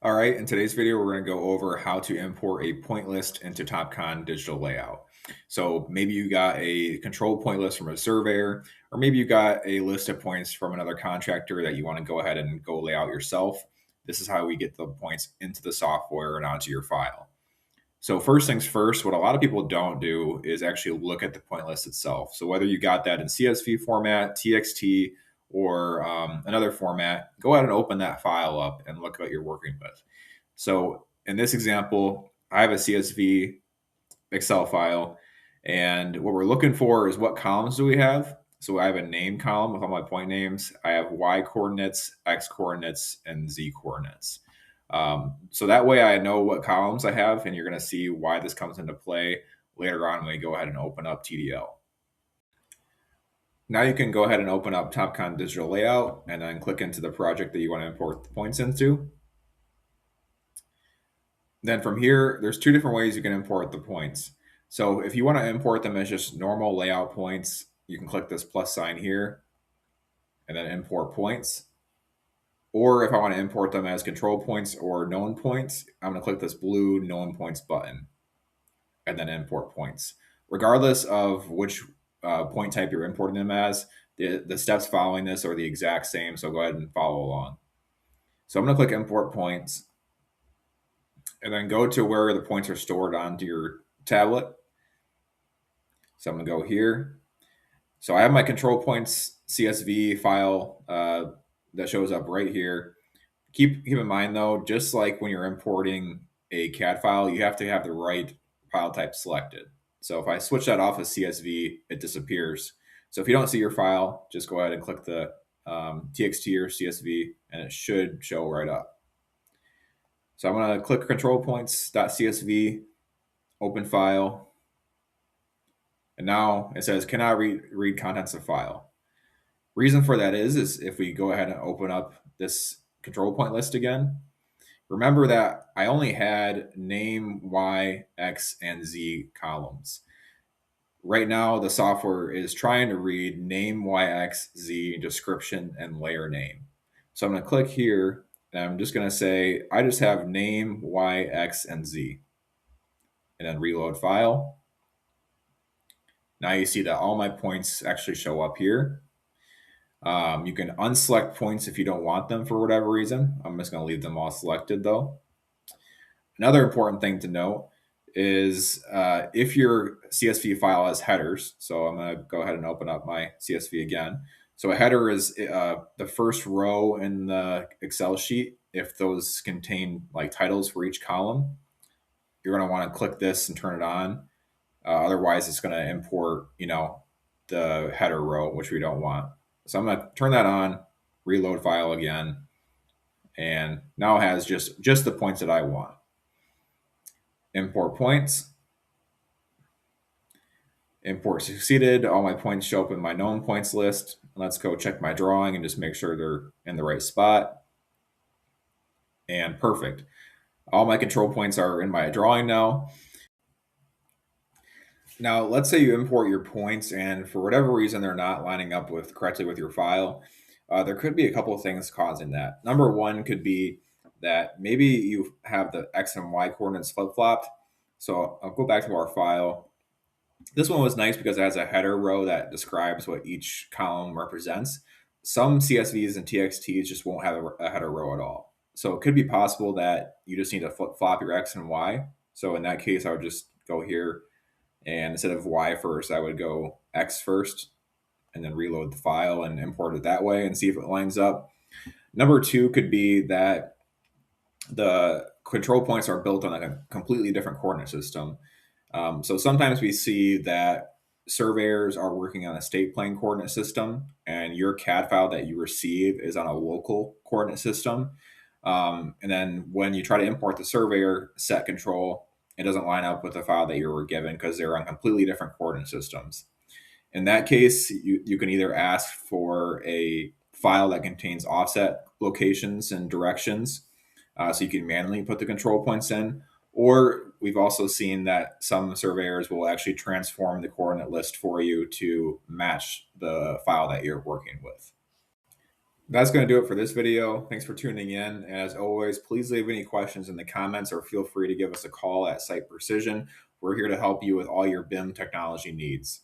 All right, in today's video, we're going to go over how to import a point list into Topcon Digital Layout. So maybe you got a control point list from a surveyor, or maybe you got a list of points from another contractor that you want to go ahead and go lay out yourself. This is how we get the points into the software and onto your file. So first things first, what a lot of people don't do is actually look at the point list itself. So whether you got that in CSV format, TXT, or another format, go ahead and open that file up and look at what you're working with. So in this example, I have a CSV Excel file, and what we're looking for is what columns do we have? So I have a name column with all my point names. I have Y coordinates, X coordinates, and Z coordinates. So that way I know what columns I have, and you're going to see why this comes into play later on when we go ahead and open up TDL. Now you can go ahead and open up Topcon Digital Layout and then click into the project that you want to import the points into. Then from here, there's two different ways you can import the points. So if you want to import them as just normal layout points, you can click this plus sign here and then import points. Or if I want to import them as control points or known points, I'm going to click this blue known points button and then import points. Regardless of which point type you're importing them as, the steps following this are the exact same. So go ahead and follow along. So I'm going to click import points and then go to where the points are stored onto your tablet. So I'm going to go here. So I have my control points CSV file that shows up right here. Keep in mind though, just like when you're importing a CAD file, you have to have the right file type selected. So if I switch that off as CSV, it disappears. So if you don't see your file, just go ahead and click the TXT or CSV and it should show right up. So I'm going to click control points.csv, open file. And now it says, cannot read contents of file. Reason for that is if we go ahead and open up this control point list again, remember that I only had name, Y, X, and Z columns. Right now, the software is trying to read name, Y, X, Z, description, and layer name. So I'm going to click here, and I'm just going to say, I just have name, Y, X, and Z. And then reload file. Now you see that all my points actually show up here. You can unselect points if you don't want them for whatever reason. I'm just going to leave them all selected though. Another important thing to note is if your CSV file has headers, so I'm going to go ahead and open up my CSV again. So a header is the first row in the Excel sheet. If those contain like titles for each column, you're going to want to click this and turn it on. Otherwise, it's going to import, the header row, which we don't want. So I'm going to turn that on, reload file again, and now it has just the points that I want. Import points. Import succeeded. All my points show up in my known points list. Let's go check my drawing and just make sure they're in the right spot. And perfect. All my control points are in my drawing now. Now, let's say you import your points and for whatever reason, they're not lining up correctly with your file. There could be a couple of things causing that. Number one could be that maybe you have the X and Y coordinates flip-flopped. So I'll go back to our file. This one was nice because it has a header row that describes what each column represents. Some CSVs and TXTs just won't have a header row at all. So it could be possible that you just need to flip-flop your X and Y. So in that case, I would just go here. And instead of Y first, I would go X first and then reload the file and import it that way and see if it lines up. Number two could be that the control points are built on a completely different coordinate system. So sometimes we see that surveyors are working on a state plane coordinate system and your CAD file that you receive is on a local coordinate system. And then when you try to import the surveyor set control, it doesn't line up with the file that you were given because they're on completely different coordinate systems. In that case, you can either ask for a file that contains offset locations and directions, so you can manually put the control points in, or we've also seen that some surveyors will actually transform the coordinate list for you to match the file that you're working with. That's going to do it for this video. Thanks for tuning in. And as always, please leave any questions in the comments or feel free to give us a call at Site Precision. We're here to help you with all your BIM technology needs.